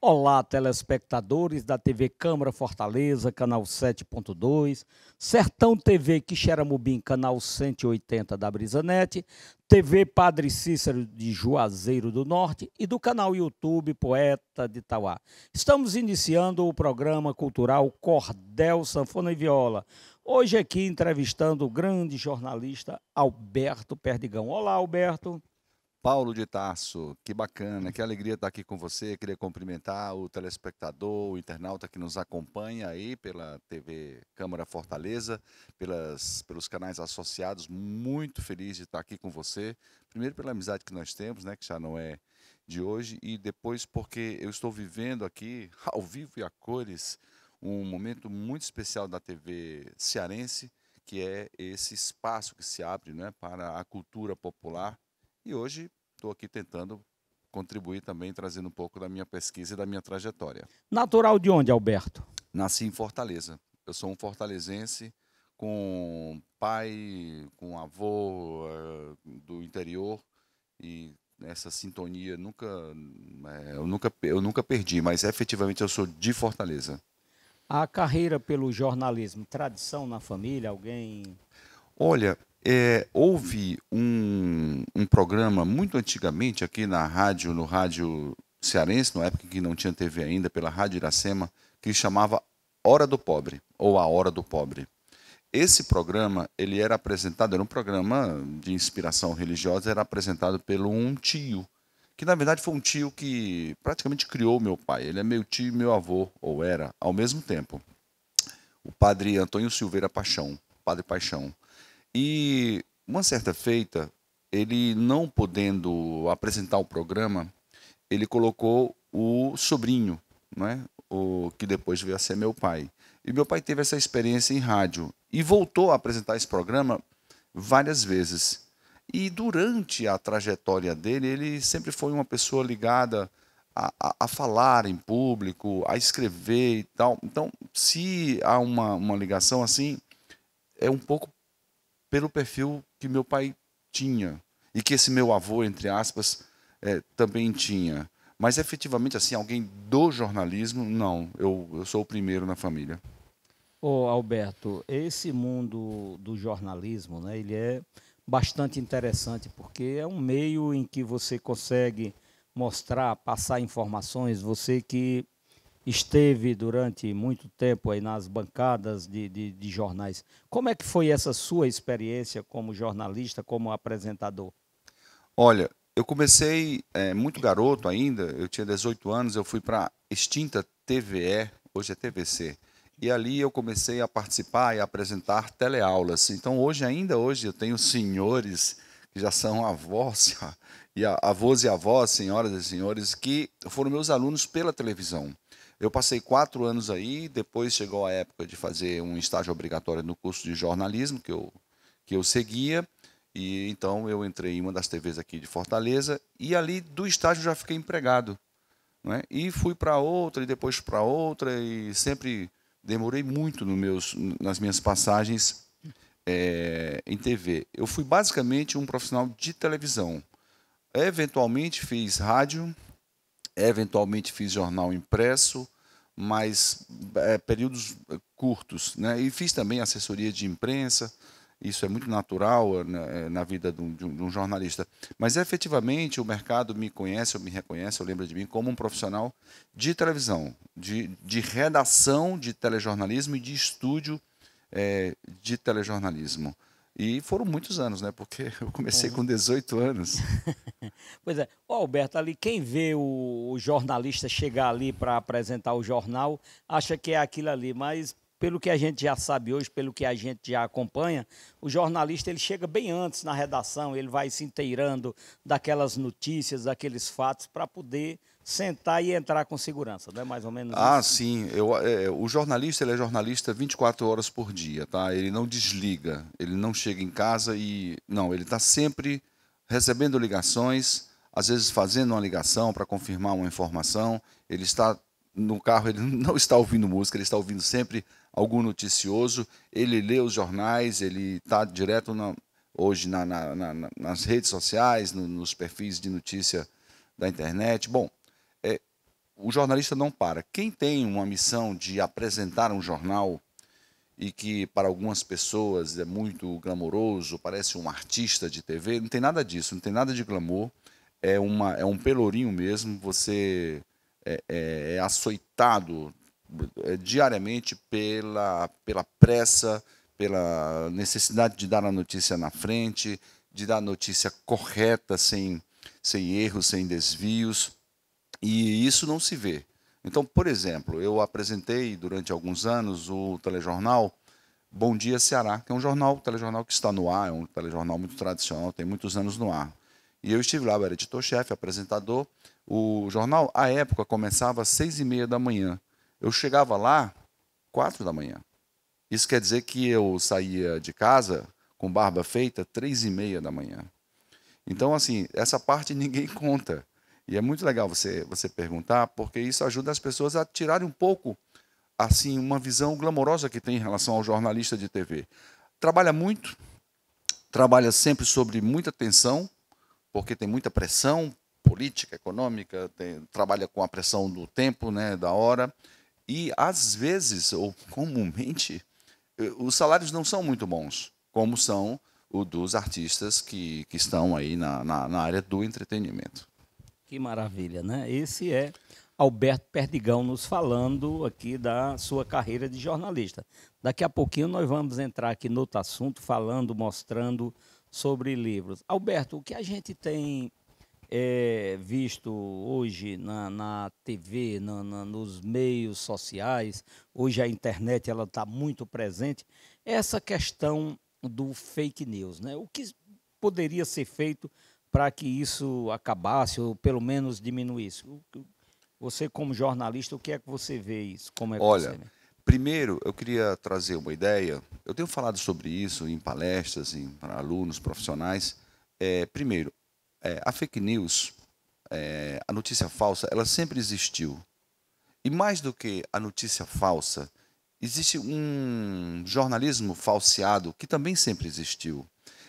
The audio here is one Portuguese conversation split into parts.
Olá, telespectadores da TV Câmara Fortaleza, canal 7.2, Sertão TV Quixeramobim, canal 180 da Brisanet, TV Padre Cícero de Juazeiro do Norte e do canal YouTube Poeta de Tauá. Estamos iniciando o programa cultural Cordel, Sanfona e Viola. Hoje aqui entrevistando o grande jornalista Alberto Perdigão. Olá, Alberto. Paulo de Tarso, que bacana, que alegria estar aqui com você. Queria cumprimentar o telespectador, o internauta que nos acompanha aí pela TV Câmara Fortaleza, pelos canais associados. Muito feliz de estar aqui com você. Primeiro pela amizade que nós temos, né, que já não é de hoje, e depois porque eu estou vivendo aqui, ao vivo e a cores, um momento muito especial da TV cearense, que é esse espaço que se abre, né, para a cultura popular. E hoje estou aqui tentando contribuir também, trazendo um pouco da minha pesquisa e da minha trajetória. Natural de onde, Alberto? Nasci em Fortaleza. Eu sou um fortalezense com pai, com avô do interior, e essa sintonia eu nunca perdi, mas efetivamente eu sou de Fortaleza. A carreira pelo jornalismo, tradição na família, alguém... Olha, houve um programa muito antigamente aqui no rádio cearense, na época em que não tinha TV ainda, pela Rádio Iracema, que chamava Hora do Pobre, ou A Hora do Pobre. Esse programa, ele era apresentado, era um programa de inspiração religiosa, era apresentado pelo um tio, que na verdade foi um tio que praticamente criou meu pai. Ele é meu tio e meu avô, ou era, ao mesmo tempo. O padre Antônio Silveira Paixão, Padre Paixão. E uma certa feita, ele não podendo apresentar o programa, ele colocou o sobrinho, né? O que depois veio a ser meu pai. E meu pai teve essa experiência em rádio e voltou a apresentar esse programa várias vezes. E durante a trajetória dele, ele sempre foi uma pessoa ligada a falar em público, a escrever e tal. Então, se há uma ligação assim, é um pouco pelo perfil que meu pai tinha e que esse meu avô, entre aspas, também tinha. Mas efetivamente, assim, alguém do jornalismo, não. Eu sou o primeiro na família. Ô, Alberto, esse mundo do jornalismo, né, ele é bastante interessante porque é um meio em que você consegue mostrar, passar informações, você que esteve durante muito tempo aí nas bancadas de jornais. Como é que foi essa sua experiência como jornalista, como apresentador? Olha, eu comecei muito garoto ainda, eu tinha 18 anos, eu fui para a extinta TVE, hoje é TVC, e ali eu comecei a participar e apresentar teleaulas. Então, ainda hoje, eu tenho senhores que já são avós, avós e avós, senhoras e senhores, que foram meus alunos pela televisão. Eu passei 4 anos aí, depois chegou a época de fazer um estágio obrigatório no curso de jornalismo que eu seguia, e então eu entrei em uma das TVs aqui de Fortaleza, e ali do estágio já fiquei empregado, não é? E fui para outra, e depois para outra, e sempre demorei muito nas minhas passagens em TV. Eu fui basicamente um profissional de televisão. Eventualmente fiz rádio, eventualmente fiz jornal impresso, mas períodos curtos, né? E fiz também assessoria de imprensa. Isso é muito natural, né, na vida de um jornalista. Mas efetivamente o mercado me conhece, ou me reconhece, ou lembra de mim como um profissional de televisão, de redação de telejornalismo e de estúdio de telejornalismo. E foram muitos anos, né? Porque eu comecei com 18 anos. Pois é, ô Alberto, ali quem vê o jornalista chegar ali para apresentar o jornal, acha que é aquilo ali, mas pelo que a gente já sabe hoje, pelo que a gente já acompanha, o jornalista ele chega bem antes na redação, ele vai se inteirando daquelas notícias, daqueles fatos, para poder sentar e entrar com segurança, não é mais ou menos Ah, isso? sim. O jornalista, ele é jornalista 24 horas por dia, tá? Ele não desliga, ele não chega em casa e... Não, ele está sempre recebendo ligações, às vezes fazendo uma ligação para confirmar uma informação. Ele está no carro, ele não está ouvindo música, ele está ouvindo sempre algum noticioso. Ele lê os jornais, ele está direto hoje nas redes sociais, nos perfis de notícia da internet. Bom, o jornalista não para. Quem tem uma missão de apresentar um jornal, e que para algumas pessoas é muito glamouroso, parece um artista de TV, não tem nada disso, não tem nada de glamour, é um pelourinho mesmo, você é açoitado diariamente pela pressa, pela necessidade de dar a notícia na frente, de dar a notícia correta, sem erros, sem desvios, e isso não se vê. Então, por exemplo, eu apresentei durante alguns anos o telejornal Bom Dia Ceará, que é um telejornal que está no ar, é um telejornal muito tradicional, tem muitos anos no ar. E eu estive lá, eu era editor-chefe, apresentador. O jornal, à época, começava às 6h30 da manhã. Eu chegava lá 4 da manhã. Isso quer dizer que eu saía de casa com barba feita 3h30 da manhã. Então, assim, essa parte ninguém conta. E é muito legal você perguntar, porque isso ajuda as pessoas a tirarem um pouco, assim, uma visão glamourosa que tem em relação ao jornalista de TV. Trabalha muito, trabalha sempre sobre muita tensão, porque tem muita pressão política, econômica, trabalha com a pressão do tempo, né, da hora, e às vezes, ou comumente, os salários não são muito bons, como são o dos artistas que estão aí na área do entretenimento. Que maravilha, né? Esse é Alberto Perdigão nos falando aqui da sua carreira de jornalista. Daqui a pouquinho nós vamos entrar aqui no outro assunto, falando, mostrando sobre livros. Alberto, o que a gente tem visto hoje na TV, nos meios sociais, hoje a internet ela está muito presente, é essa questão do fake news, né? O que poderia ser feito para que isso acabasse ou pelo menos diminuísse? Você, como jornalista, o que é que você vê isso? Como é que Olha, você vê? primeiro eu queria trazer uma ideia. Eu tenho falado sobre isso em palestras, para alunos profissionais. Primeiro, a fake news, a notícia falsa, ela sempre existiu. E mais do que a notícia falsa, existe um jornalismo falseado que também sempre existiu.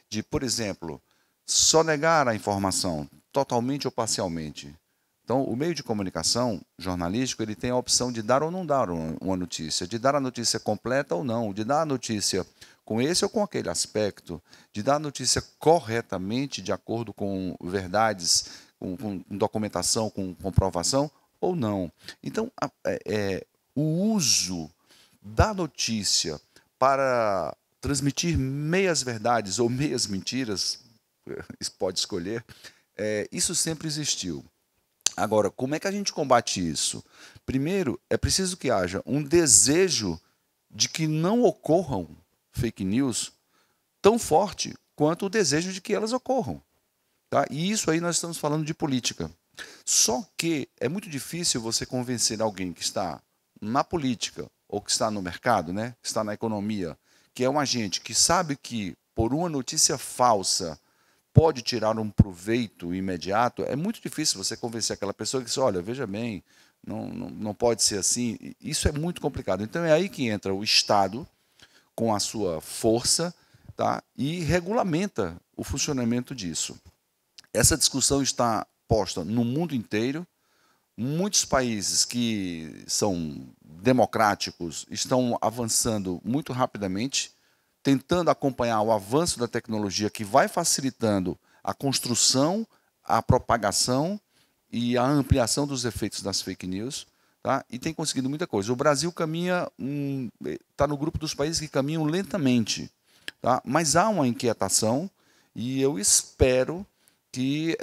De, por exemplo, só negar a informação, totalmente ou parcialmente. Então, o meio de comunicação jornalístico ele tem a opção de dar ou não dar uma notícia, de dar a notícia completa ou não, de dar a notícia com esse ou com aquele aspecto, de dar a notícia corretamente, de acordo com verdades, com documentação, com comprovação, ou não. Então, o uso da notícia para transmitir meias verdades ou meias mentiras, pode escolher, isso sempre existiu. Agora, como é que a gente combate isso? Primeiro, é preciso que haja um desejo de que não ocorram fake news tão forte quanto o desejo de que elas ocorram. Tá? E isso aí nós estamos falando de política. Só que é muito difícil você convencer alguém que está na política ou que está no mercado, né, que está na economia, que é um agente que sabe que por uma notícia falsa pode tirar um proveito imediato, é muito difícil você convencer aquela pessoa que diz, olha, veja bem, não pode ser assim. Isso é muito complicado. Então é aí que entra o Estado com a sua força, tá, e regulamenta o funcionamento disso. Essa discussão está posta no mundo inteiro. Muitos países que são democráticos estão avançando muito rapidamente, tentando acompanhar o avanço da tecnologia que vai facilitando a construção, a propagação e a ampliação dos efeitos das fake news, tá? E tem conseguido muita coisa. O Brasil está no grupo dos países que caminham lentamente, tá? Mas há uma inquietação e eu espero que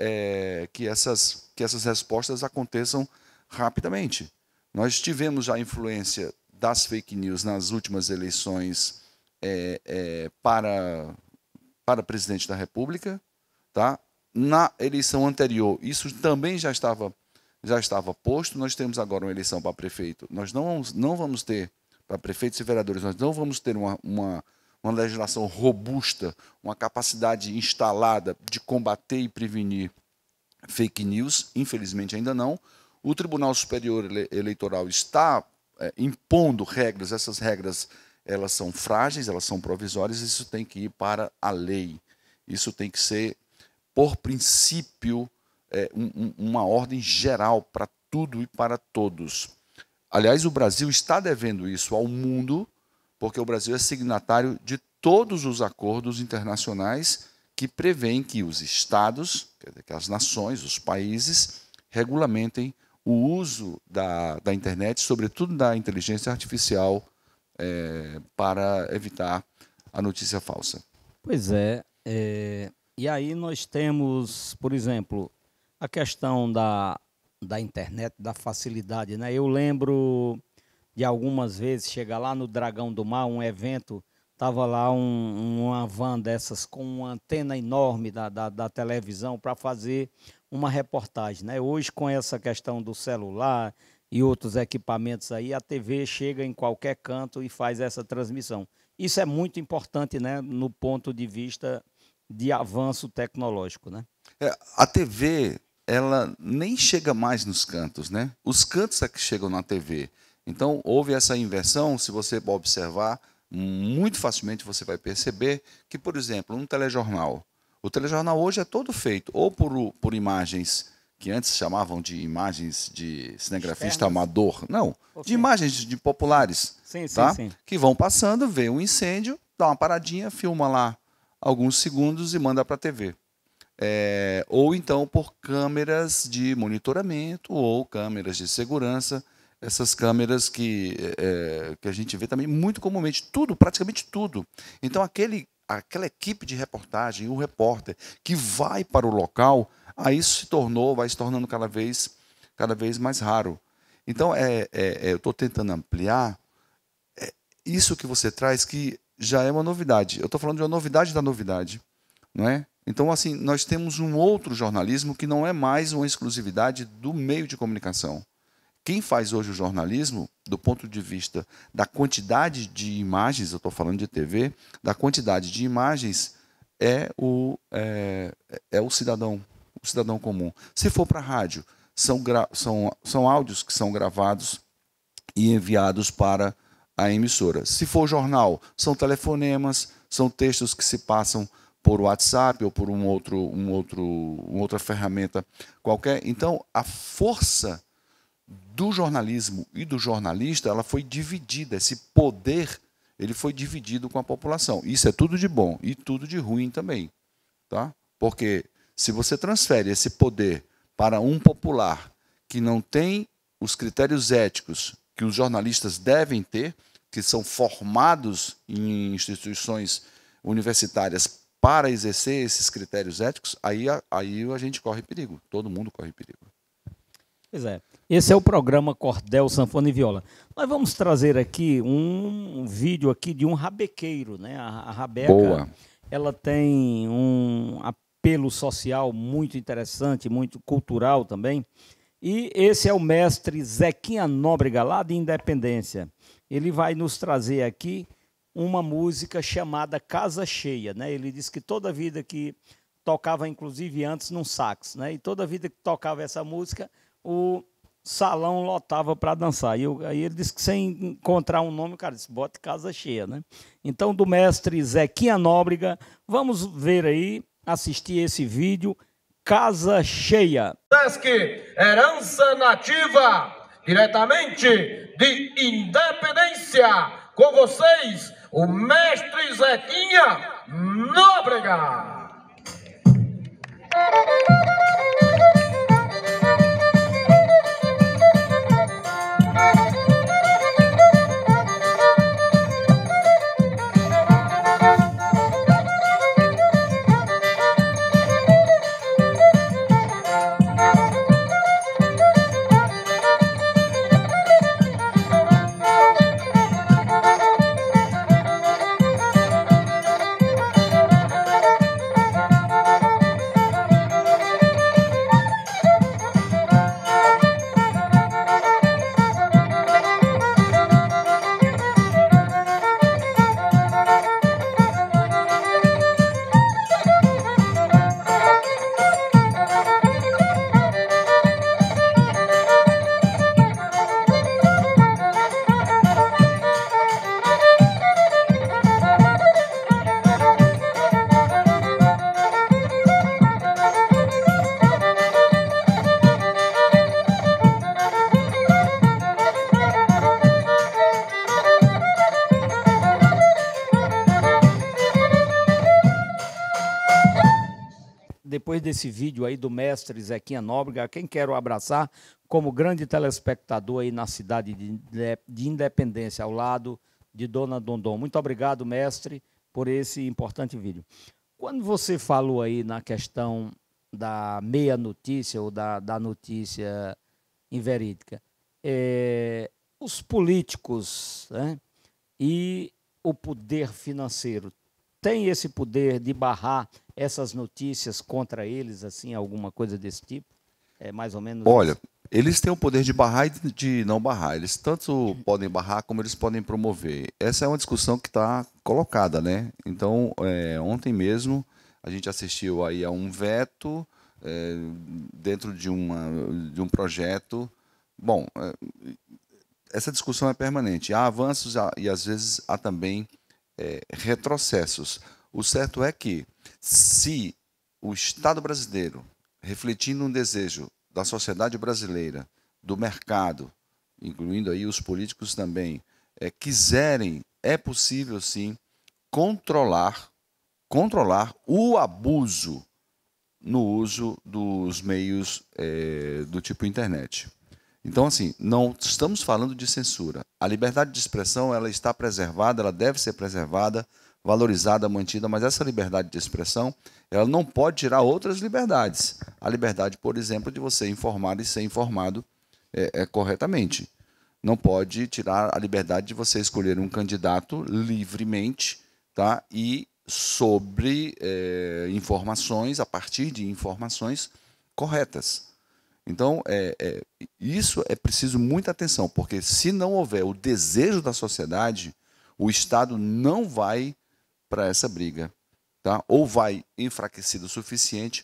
essas respostas aconteçam rapidamente. Nós tivemos a influência das fake news nas últimas eleições para presidente da República, tá? Na eleição anterior, isso também já estava posto. Nós temos agora uma eleição para prefeito. Nós não vamos ter, para prefeitos e vereadores, nós não vamos ter uma legislação robusta, uma capacidade instalada de combater e prevenir fake news, infelizmente ainda não. O Tribunal Superior Eleitoral está impondo regras, essas regras elas são frágeis, elas são provisórias, isso tem que ir para a lei. Isso tem que ser, por princípio, uma ordem geral para tudo e para todos. Aliás, o Brasil está devendo isso ao mundo, porque o Brasil é signatário de todos os acordos internacionais que prevêem que os estados, quer dizer, que as nações, os países, regulamentem o uso da internet, sobretudo da inteligência artificial, para evitar a notícia falsa. Pois é. E aí nós temos, por exemplo, a questão da internet, da facilidade, né? Eu lembro de algumas vezes chegar lá no Dragão do Mar, um evento, estava lá uma van dessas com uma antena enorme da televisão para fazer uma reportagem, né? Hoje, com essa questão do celular e outros equipamentos aí, a TV chega em qualquer canto e faz essa transmissão. Isso é muito importante, né, no ponto de vista de avanço tecnológico, né? A TV, ela nem chega mais nos cantos, né? Os cantos é que chegam na TV. Então, houve essa inversão, se você observar, muito facilmente você vai perceber que, por exemplo, um telejornal. O telejornal hoje é todo feito ou por imagens que antes chamavam de imagens de cinegrafista amador. Não, de imagens de populares. Sim, tá? sim. Que vão passando, vê um incêndio, dá uma paradinha, filma lá alguns segundos e manda para a TV. Ou então por câmeras de monitoramento ou câmeras de segurança, essas câmeras que a gente vê também muito comumente, tudo, praticamente tudo. Então aquela equipe de reportagem, o repórter que vai para o local, aí isso vai se tornando cada vez mais raro. Então eu estou tentando ampliar isso que você traz, que já é uma novidade. Eu estou falando de uma novidade da novidade, não é? Então, assim, nós temos um outro jornalismo que não é mais uma exclusividade do meio de comunicação. Quem faz hoje o jornalismo, do ponto de vista da quantidade de imagens, eu estou falando de TV, da quantidade de imagens, é o cidadão comum. Se for para a rádio, são áudios que são gravados e enviados para a emissora. Se for jornal, são telefonemas, são textos que se passam por WhatsApp ou por uma outra ferramenta qualquer. Então, a força do jornalismo e do jornalista, ela foi dividida, esse poder, ele foi dividido com a população. Isso é tudo de bom e tudo de ruim também, tá? Porque se você transfere esse poder para um popular que não tem os critérios éticos que os jornalistas devem ter, que são formados em instituições universitárias para exercer esses critérios éticos, aí a gente corre perigo, todo mundo corre perigo. Pois é. Esse é o programa Cordel, Sanfona e Viola. Nós vamos trazer aqui um vídeo aqui de um rabequeiro, né? A rabeca, boa, ela tem um apelo social muito interessante, muito cultural também. E esse é o mestre Zequinha Nóbrega, lá de Independência. Ele vai nos trazer aqui uma música chamada Casa Cheia, né? Ele disse que toda vida que tocava, inclusive antes, num sax, né? E toda vida que tocava essa música, o salão lotava para dançar. Aí ele disse que sem encontrar um nome, o cara disse, bote Casa Cheia, né? Então, do mestre Zequinha Nóbrega, vamos ver aí, assistir esse vídeo, Casa Cheia. Sesc Herança Nativa, diretamente de Independência, com vocês, o mestre Zequinha Nóbrega. depois desse vídeo aí do mestre Zequinha Nóbrega, quem quero abraçar como grande telespectador aí na cidade de Independência, ao lado de Dona Dondon. Muito obrigado, mestre, por esse importante vídeo. Quando você falou aí na questão da meia notícia ou da notícia inverídica, os políticos, né, e o poder financeiro tem esse poder de barrar essas notícias contra eles, assim, alguma coisa desse tipo? É mais ou menos Olha, isso? eles têm o poder de barrar e de não barrar. Eles tanto podem barrar como eles podem promover. Essa é uma discussão que está colocada, né? Então, ontem mesmo a gente assistiu aí a um veto dentro de um projeto. Bom, essa discussão é permanente. Há avanços e às vezes há também retrocessos. O certo é que, se o Estado brasileiro, refletindo um desejo da sociedade brasileira, do mercado, incluindo aí os políticos também, quiserem, é possível sim controlar o abuso no uso dos meios do tipo internet. Então, assim, não estamos falando de censura. A liberdade de expressão, ela está preservada, ela deve ser preservada, valorizada, mantida, mas essa liberdade de expressão, ela não pode tirar outras liberdades. A liberdade, por exemplo, de você informar e ser informado corretamente. Não pode tirar a liberdade de você escolher um candidato livremente, tá? E sobre informações, a partir de informações corretas. Então, isso é preciso muita atenção, porque se não houver o desejo da sociedade, o Estado não vai para essa briga, tá? Ou vai enfraquecido o suficiente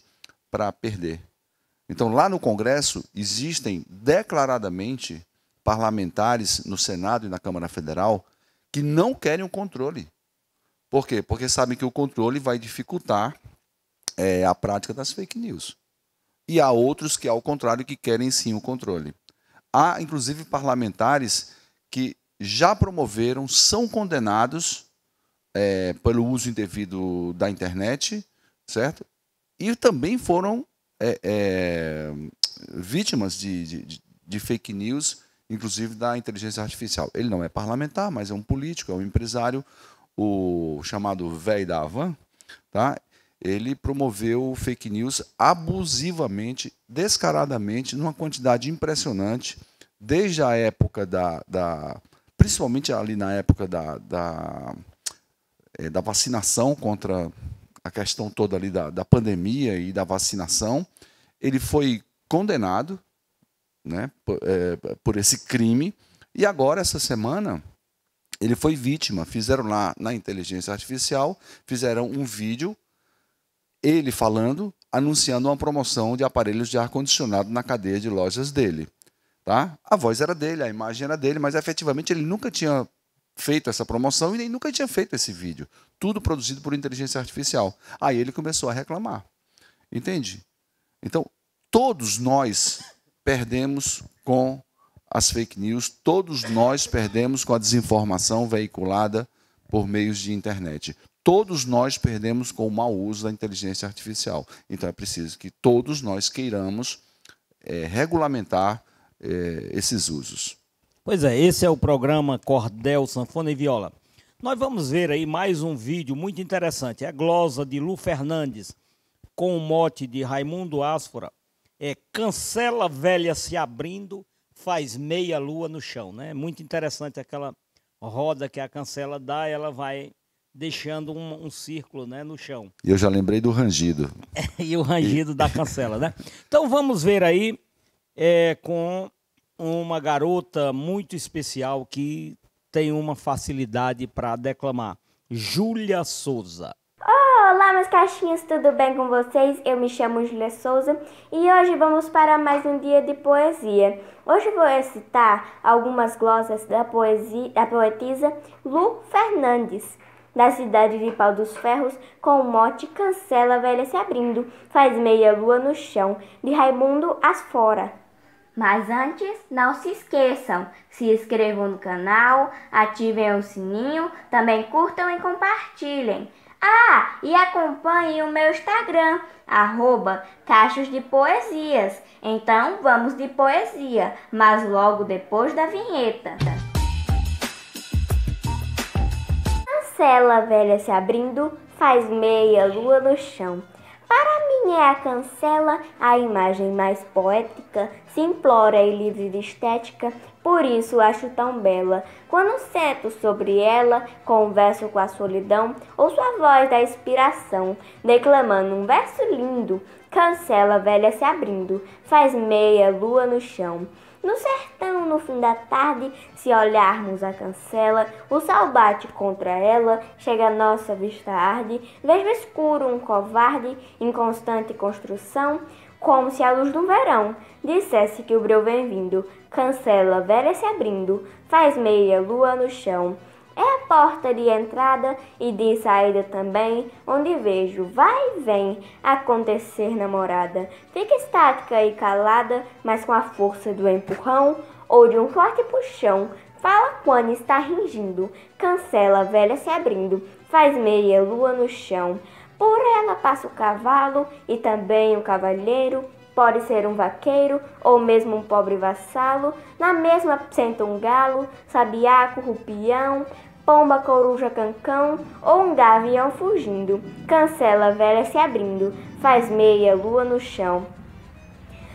para perder. Então, lá no Congresso, existem declaradamente parlamentares no Senado e na Câmara Federal que não querem o controle. Por quê? Porque sabem que o controle vai dificultar a prática das fake news. E há outros que, ao contrário, que querem sim o controle. Há, inclusive, parlamentares que já promoveram, são condenados pelo uso indevido da internet, certo? E também foram vítimas de fake news, inclusive da inteligência artificial. Ele não é parlamentar, mas é um político, é um empresário, o chamado velho da Havan, tá? Ele promoveu fake news abusivamente, descaradamente, numa quantidade impressionante, desde a época principalmente ali na época da vacinação contra a questão toda ali da pandemia e da vacinação. Ele foi condenado, né, por esse crime, e agora, essa semana, ele foi vítima. Fizeram lá na inteligência artificial, fizeram um vídeo, ele falando, anunciando uma promoção de aparelhos de ar-condicionado na cadeia de lojas dele. Tá? A voz era dele, a imagem era dele, mas efetivamente ele nunca tinha feito essa promoção e nem nunca tinha feito esse vídeo. Tudo produzido por inteligência artificial. Aí ele começou a reclamar. Entende? Então, todos nós perdemos com as fake news, todos nós perdemos com a desinformação veiculada por meios de internet. Todos nós perdemos com o mau uso da inteligência artificial. Então é preciso que todos nós queiramos regulamentar esses usos. Pois é, esse é o programa Cordel, Sanfona e Viola. Nós vamos ver aí mais um vídeo muito interessante. É a glosa de Lu Fernandes, com o mote de Raimundo Asfora. Cancela velha se abrindo, faz meia lua no chão, né? Muito interessante aquela roda que a cancela dá, ela vai deixando um círculo, né, no chão. E eu já lembrei do rangido. E o rangido da cancela, né? Então vamos ver aí com uma garota muito especial que tem uma facilidade para declamar. Júlia Souza. Olá, meus caixinhas, tudo bem com vocês? Eu me chamo Júlia Souza e hoje vamos para mais um dia de poesia. Hoje vou recitar algumas glosas da poetisa Lu Fernandes, da cidade de Pau dos Ferros, com o mote Cancela velha se abrindo, faz meia lua no chão, de Raimundo Asfora. Mas antes, não se esqueçam, se inscrevam no canal, ativem o sininho, também curtam e compartilhem. Ah, e acompanhe o meu Instagram, @Cachos de Poesias. Então vamos de poesia, mas logo depois da vinheta. Cancela velha se abrindo, faz meia lua no chão. Para mim é a cancela a imagem mais poética, simplória e livre de estética, por isso acho tão bela. Quando sento sobre ela, converso com a solidão, ouço a voz da inspiração, declamando um verso lindo. Cancela velha se abrindo, faz meia lua no chão. No sertão, no fim da tarde, se olharmos a cancela, o sol bate contra ela, chega a nossa vista arde, vejo escuro um covarde, em constante construção, como se a luz do verão dissesse que o breu vem vindo. Cancela velha se abrindo, faz meia lua no chão. É a porta de entrada e de saída também, onde vejo, vai e vem, acontecer namorada. Fica estática e calada, mas com a força do empurrão ou de um forte puxão. Fala quando está ringindo, cancela velha se abrindo, faz meia lua no chão. Por ela passa o cavalo e também o cavalheiro, pode ser um vaqueiro ou mesmo um pobre vassalo. Na mesma senta um galo, sabiá, rupião, pomba, coruja, cancão ou um gavião fugindo. Cancela velha se abrindo, faz meia lua no chão.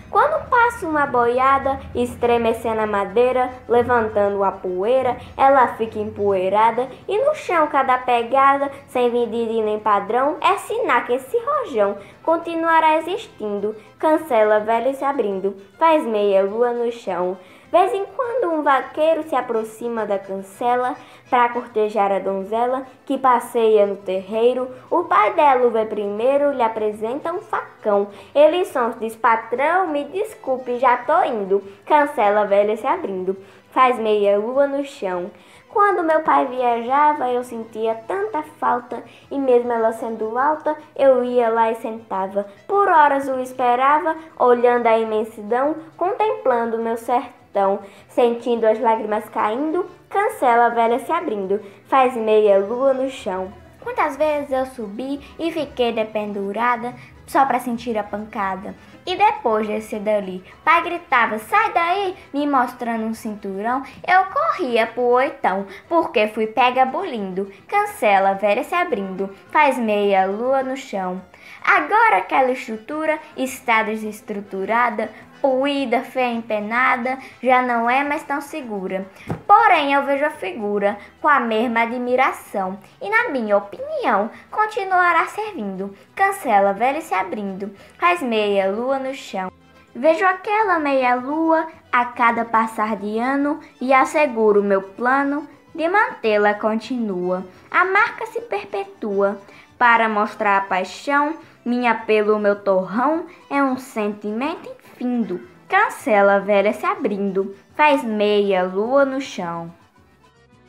Quando passa uma boiada, estremecendo a madeira, levantando a poeira, ela fica empoeirada e no chão cada pegada, sem medida e nem padrão, é sinal que esse rojão continuará existindo. Cancela velha se abrindo, faz meia lua no chão. Vez em quando um vaqueiro se aproxima da cancela para cortejar a donzela que passeia no terreiro. O pai dela o vê primeiro, lhe apresenta um facão. Ele sons diz: patrão, me desculpe, já tô indo. Cancela velha se abrindo, faz meia lua no chão. Quando meu pai viajava, eu sentia tanta falta, e mesmo ela sendo alta, eu ia lá e sentava. Por horas o esperava, olhando a imensidão, contemplando meu sertão, sentindo as lágrimas caindo. Cancela velha se abrindo, faz meia lua no chão. Quantas vezes eu subi e fiquei dependurada, só pra sentir a pancada. E depois descer dali, pai gritava: sai daí, me mostrando um cinturão. Eu corria pro oitão, porque fui pega bulindo. Cancela velha se abrindo, faz meia lua no chão. Agora aquela estrutura está desestruturada, poída, feia, empenada, já não é mais tão segura. Porém eu vejo a figura com a mesma admiração e, na minha opinião, continuará servindo. Cancela velha se abrindo, faz meia lua no chão. Vejo aquela meia lua a cada passar de ano e asseguro meu plano de mantê-la continua. A marca se perpetua para mostrar a paixão minha pelo meu torrão, é um sentimento infindo. Cancela velha se abrindo, faz meia lua no chão.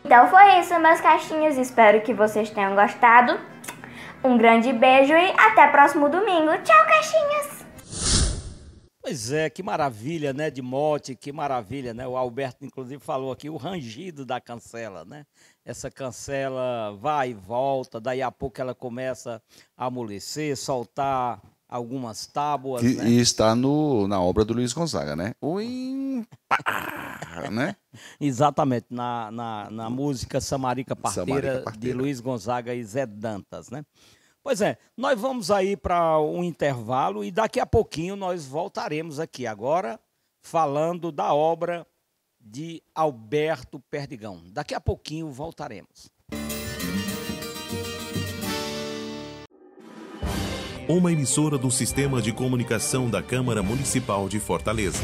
Então foi isso, meus caixinhos, espero que vocês tenham gostado. Um grande beijo e até próximo domingo. Tchau, caixinhas! Pois é, que maravilha, né, de mote, que maravilha, né? O Alberto, inclusive, falou aqui o rangido da cancela, né? Essa cancela vai e volta, daí a pouco ela começa a amolecer, soltar algumas tábuas, né? E está na obra do Luiz Gonzaga, né? Né? Exatamente, na música Samarica Parteira, de Luiz Gonzaga e Zé Dantas, né? Pois é, nós vamos aí para um intervalo e daqui a pouquinho nós voltaremos aqui agora falando da obra de Alberto Perdigão. Daqui a pouquinho voltaremos. Uma emissora do Sistema de Comunicação da Câmara Municipal de Fortaleza.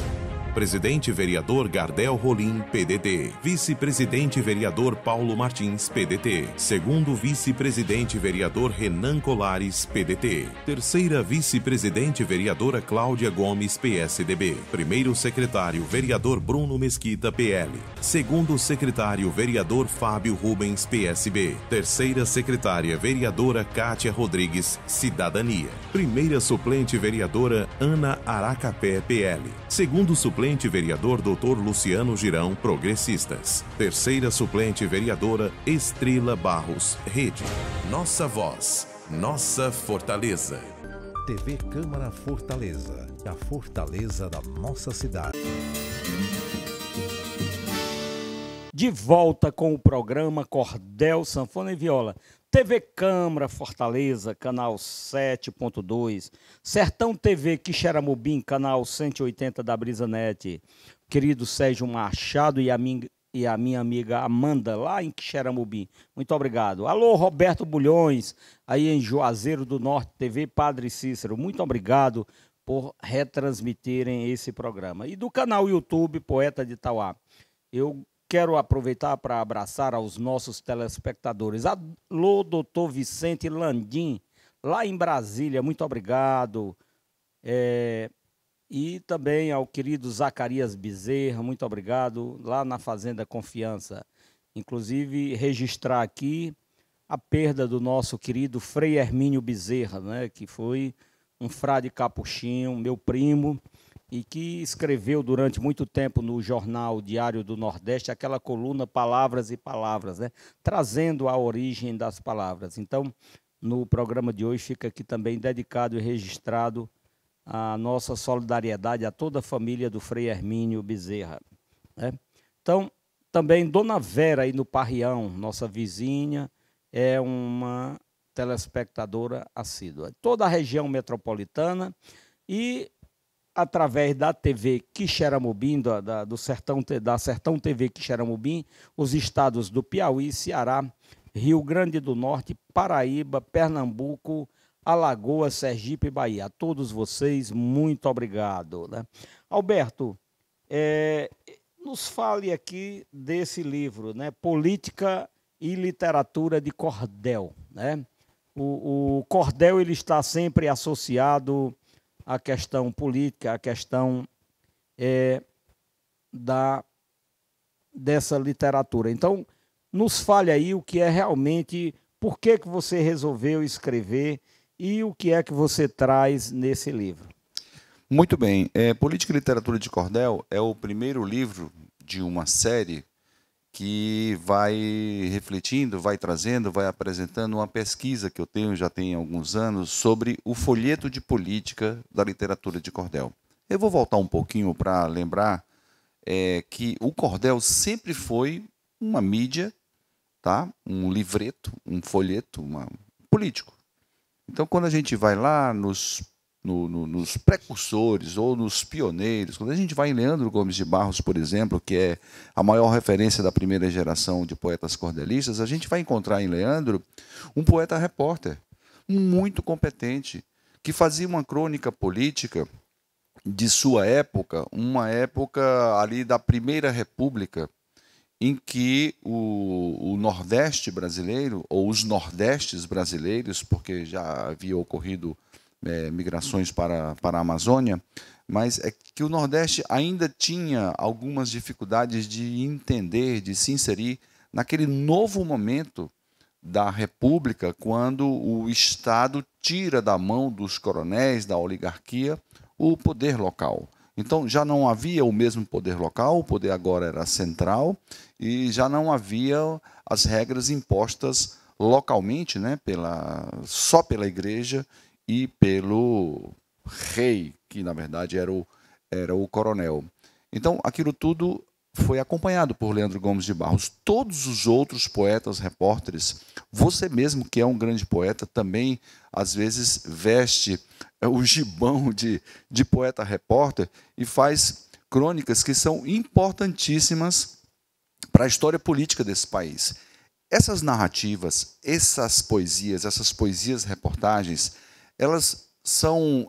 Presidente Vereador Gardel Rolim, PDT. Vice-Presidente Vereador Paulo Martins, PDT. Segundo Vice-Presidente Vereador Renan Colares, PDT. Terceira Vice-Presidente Vereadora Cláudia Gomes, PSDB. Primeiro Secretário Vereador Bruno Mesquita, PL. Segundo Secretário Vereador Fábio Rubens, PSB. Terceira Secretária Vereadora Kátia Rodrigues, Cidadania. Primeira Suplente Vereadora Ana Aracapé, PL. Segundo Suplente suplente vereador Dr. Luciano Girão, Progressistas. Terceira suplente vereadora Estrela Barros, Rede. Nossa voz, nossa fortaleza. TV Câmara Fortaleza, a fortaleza da nossa cidade. De volta com o programa Cordel, Sanfona e Viola. TV Câmara Fortaleza, canal 7.2. Sertão TV Quixeramobim, canal 180 da BrisaNet. Querido Sérgio Machado e a minha amiga Amanda, lá em Quixeramobim. Muito obrigado. Alô, Roberto Bulhões, aí em Juazeiro do Norte, TV Padre Cícero. Muito obrigado por retransmitirem esse programa. E do canal YouTube Poeta de Itauá. Eu quero aproveitar para abraçar aos nossos telespectadores. Alô, doutor Vicente Landim, lá em Brasília, muito obrigado. E também ao querido Zacarias Bezerra, muito obrigado, lá na Fazenda Confiança. Inclusive, registrar aqui a perda do nosso querido Frei Hermínio Bezerra, né, que foi um frade capuchinho, meu primo, e que escreveu durante muito tempo no jornal Diário do Nordeste aquela coluna Palavras e Palavras, né? Trazendo a origem das palavras. Então, no programa de hoje fica aqui também dedicado e registrado a nossa solidariedade a toda a família do Frei Hermínio Bezerra, né? Então, também Dona Vera aí no Parrião, nossa vizinha, é uma telespectadora assídua. Toda a região metropolitana e através da TV Quixeramobim, da Sertão TV Quixeramobim, os estados do Piauí, Ceará, Rio Grande do Norte, Paraíba, Pernambuco, Alagoas, Sergipe e Bahia. A todos vocês, muito obrigado, né? Alberto, nos fale aqui desse livro, né? Política e Literatura de Cordel, né? O cordel ele está sempre associado a questão política, a questão dessa literatura. Então, nos fale aí o que é realmente, por que você resolveu escrever e o que é que você traz nesse livro. Muito bem. Política e Literatura de Cordel é o primeiro livro de uma série que vai refletindo, vai trazendo, vai apresentando uma pesquisa que eu tenho, já tem alguns anos, sobre o folheto de política da literatura de cordel. Eu vou voltar um pouquinho para lembrar que o cordel sempre foi uma mídia, tá? Um livreto, um folheto político. Então, quando a gente vai lá nos precursores ou nos pioneiros, quando a gente vai em Leandro Gomes de Barros, por exemplo, que é a maior referência da primeira geração de poetas cordelistas, a gente vai encontrar em Leandro um poeta-repórter muito competente, que fazia uma crônica política de sua época, uma época ali da Primeira República, em que o Nordeste brasileiro, ou os Nordestes brasileiros, porque já havia ocorrido migrações para a Amazônia, mas é que o Nordeste ainda tinha algumas dificuldades de entender, de se inserir naquele novo momento da República, quando o Estado tira da mão dos coronéis, da oligarquia, o poder local. Então, já não havia o mesmo poder local, o poder agora era central, e já não havia as regras impostas localmente, né, só pela igreja e pelo rei, que na verdade era o coronel. Então, aquilo tudo foi acompanhado por Leandro Gomes de Barros. Todos os outros poetas, repórteres, você mesmo que é um grande poeta, também às vezes veste o gibão de poeta-repórter e faz crônicas que são importantíssimas para a história política desse país. Essas narrativas, essas poesias reportagens, elas são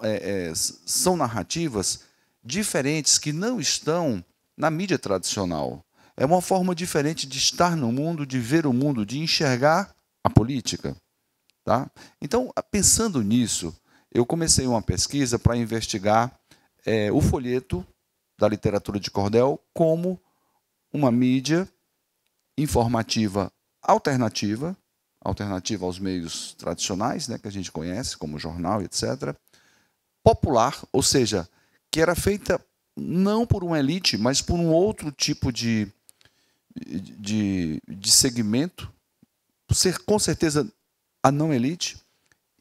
narrativas diferentes que não estão na mídia tradicional. É uma forma diferente de estar no mundo, de ver o mundo, de enxergar a política. Tá? Então, pensando nisso, eu comecei uma pesquisa para investigar o folheto da literatura de cordel como uma mídia informativa alternativa aos meios tradicionais, né, que a gente conhece, como jornal, etc., popular, ou seja, que era feita não por uma elite, mas por um outro tipo de segmento, por ser com certeza a não elite,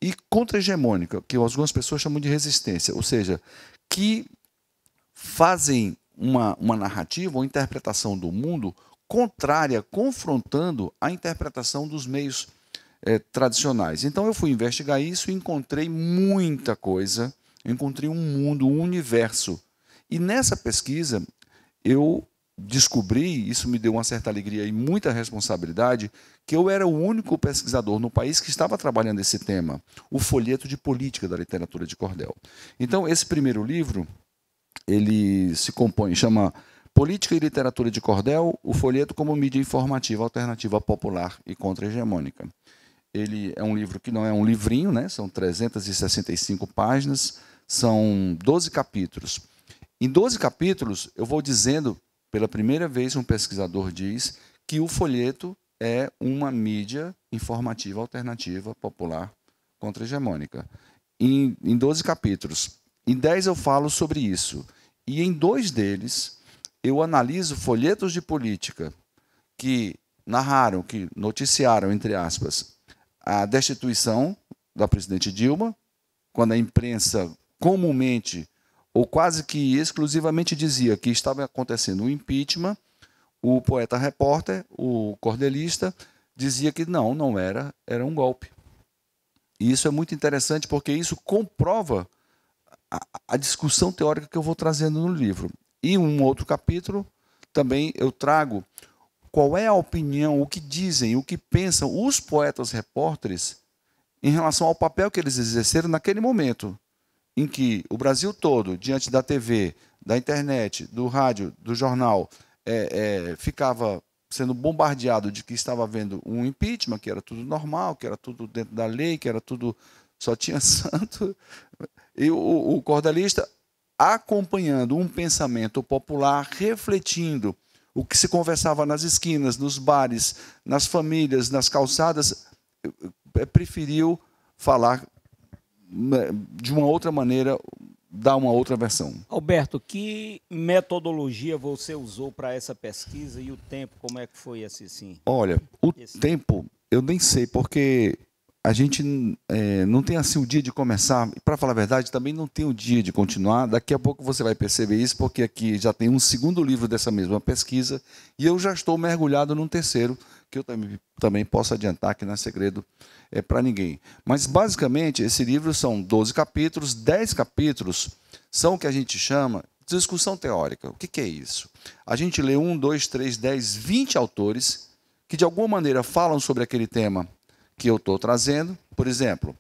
e contra-hegemônica, que algumas pessoas chamam de resistência, ou seja, que fazem uma narrativa, uma interpretação do mundo contrária, confrontando a interpretação dos meios tradicionais. Então eu fui investigar isso e encontrei muita coisa, encontrei um mundo, um universo. E nessa pesquisa eu descobri, isso me deu uma certa alegria e muita responsabilidade, que eu era o único pesquisador no país que estava trabalhando esse tema, o folheto de política da literatura de cordel. Então esse primeiro livro, ele se compõe, chama Política e Literatura de Cordel, o folheto como mídia informativa, alternativa popular e contra-hegemônica. Ele é um livro que não é um livrinho, né? São 365 páginas, são 12 capítulos. Em 12 capítulos, eu vou dizendo, pela primeira vez, um pesquisador diz que o folheto é uma mídia informativa, alternativa, popular, contra-hegemônica. Em 12 capítulos. Em 10 eu falo sobre isso. E em 2 deles, eu analiso folhetos de política que narraram, que noticiaram, entre aspas, a destituição da presidente Dilma, quando a imprensa comumente, ou quase que exclusivamente dizia que estava acontecendo um impeachment, o poeta repórter, o cordelista, dizia que não era, era um golpe. E isso é muito interessante porque isso comprova a discussão teórica que eu vou trazendo no livro. E um outro capítulo, também eu trago qual é a opinião, o que dizem, o que pensam os poetas repórteres em relação ao papel que eles exerceram naquele momento, em que o Brasil todo, diante da TV, da internet, do rádio, do jornal, ficava sendo bombardeado de que estava havendo um impeachment, que era tudo normal, que era tudo dentro da lei, que era tudo, só tinha santo. E o cordelista acompanhando um pensamento popular, refletindo o que se conversava nas esquinas, nos bares, nas famílias, nas calçadas, preferiu falar de uma outra maneira, dar uma outra versão. Alberto, que metodologia você usou para essa pesquisa e o tempo, como é que foi assim? Olha, o tempo, eu nem sei, porque a gente não tem assim o dia de começar, e para falar a verdade, também não tem o dia de continuar. Daqui a pouco você vai perceber isso, porque aqui já tem um segundo livro dessa mesma pesquisa, e eu já estou mergulhado num terceiro, que eu também posso adiantar, que não é segredo para ninguém. Mas, basicamente, esse livro são 12 capítulos, 10 capítulos são o que a gente chama de discussão teórica. O que é isso? A gente lê 1, 2, 3, 10, 20 autores que, de alguma maneira, falam sobre aquele tema que eu estou trazendo. Por exemplo,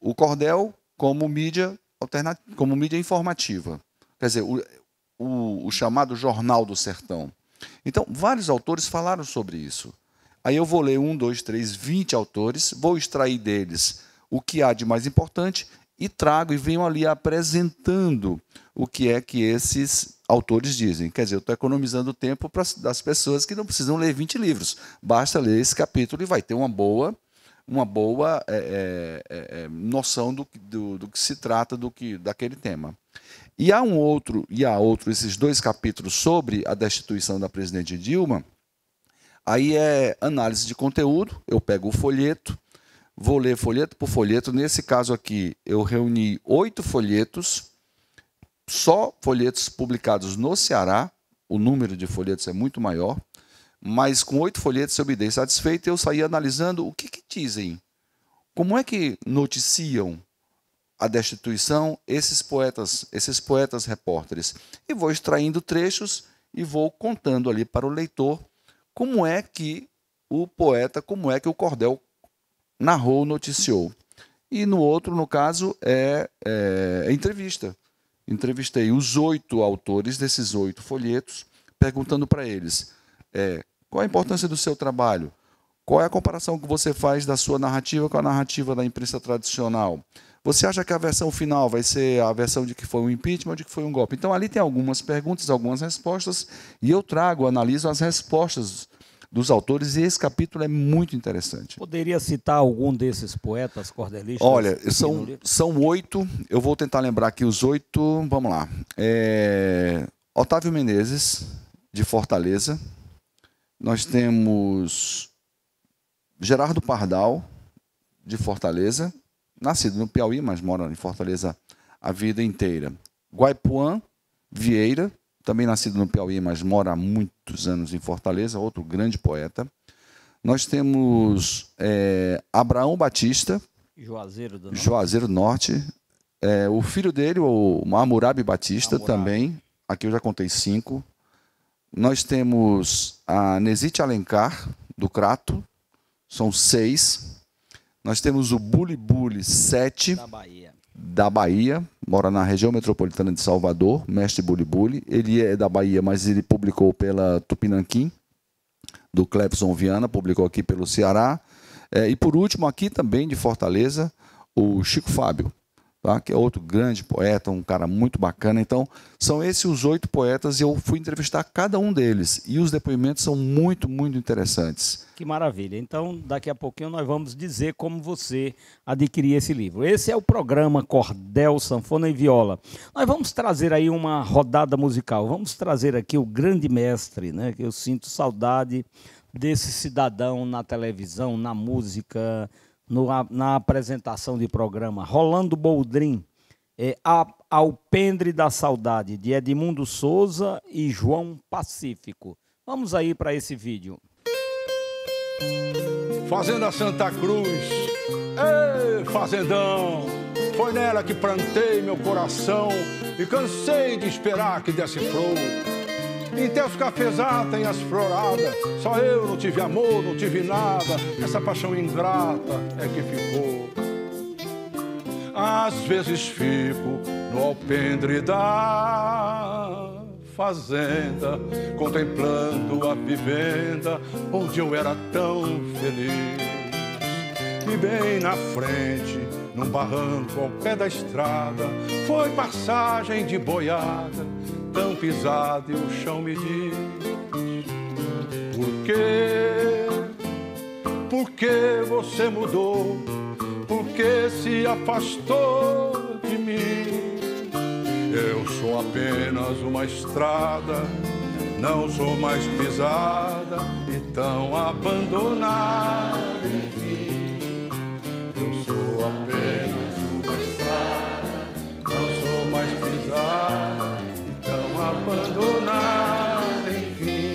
o cordel como mídia alternativa, como mídia informativa. Quer dizer, o chamado Jornal do Sertão. Então, vários autores falaram sobre isso. Aí eu vou ler 1, 2, 3, 20 autores, vou extrair deles o que há de mais importante e trago e venho ali apresentando o que é que esses autores dizem. Quer dizer, eu estou economizando tempo das pessoas que não precisam ler 20 livros. Basta ler esse capítulo e vai ter uma boa noção do que se trata daquele tema. E há esses 2 capítulos sobre a destituição da presidente Dilma. Aí é análise de conteúdo, eu pego o folheto, vou ler folheto por folheto. Nesse caso aqui, eu reuni 8 folhetos, só folhetos publicados no Ceará, o número de folhetos é muito maior, mas com 8 folhetos eu me dei satisfeito e eu saí analisando o que dizem, como é que noticiam a destituição esses poetas repórteres. E vou extraindo trechos e vou contando ali para o leitor como é que o poeta, como é que o cordel narrou, noticiou. E no outro, no caso, é entrevista. Entrevistei os 8 autores desses 8 folhetos, perguntando para eles qual a importância do seu trabalho, qual é a comparação que você faz da sua narrativa com a narrativa da imprensa tradicional. Você acha que a versão final vai ser a versão de que foi um impeachment ou de que foi um golpe? Então, ali tem algumas perguntas, algumas respostas, e eu analiso as respostas dos autores, e esse capítulo é muito interessante. Poderia citar algum desses poetas cordelistas? Olha, são 8, eu vou tentar lembrar aqui os 8, vamos lá. Otávio Menezes, de Fortaleza. Nós temos Gerardo Pardal, de Fortaleza, nascido no Piauí, mas mora em Fortaleza a vida inteira. Guaipuã Vieira, também nascido no Piauí, mas mora há muitos anos em Fortaleza, outro grande poeta. Nós temos Abraão Batista, Juazeiro do Norte. Juazeiro do Norte. O filho dele, o Hammurabi Batista, também. Aqui eu já contei 5. Nós temos a Nesite Alencar, do Crato, são 6. Nós temos o Buli Buli 7, da Bahia, mora na região metropolitana de Salvador, mestre Buli Buli. Ele é da Bahia, mas ele publicou pela Tupinanquim, do Clebson Viana, publicou aqui pelo Ceará. E por último, aqui também de Fortaleza, o Chico Fábio, tá? Que é outro grande poeta, um cara muito bacana. Então, são esses os 8 poetas e eu fui entrevistar cada um deles. E os depoimentos são muito, muito interessantes. Que maravilha. Então, daqui a pouquinho nós vamos dizer como você adquirir esse livro. Esse é o programa Cordel, Sanfona e Viola. Nós vamos trazer aí uma rodada musical. Vamos trazer aqui o grande mestre, né? Que eu sinto saudade desse cidadão na televisão, na música, na apresentação de programa. Rolando Boldrin, Alpendre da Saudade, de Edmundo Souza e João Pacífico. Vamos aí para esse vídeo. Fazenda Santa Cruz, ei, fazendão, foi nela que plantei meu coração e cansei de esperar que desse flor. Em teus cafezais tem as floradas, só eu não tive amor, não tive nada, essa paixão ingrata é que ficou. Às vezes fico no alpendre da fazenda, contemplando a vivenda onde eu era tão feliz. E bem na frente, num barranco ao pé da estrada, foi passagem de boiada, tão pisada e o chão me diz: por que você mudou? Por que se afastou de mim? Eu sou apenas uma estrada, não sou mais pisada e tão abandonada, enfim. Eu sou apenas uma estrada, não sou mais pisada e tão abandonada, enfim.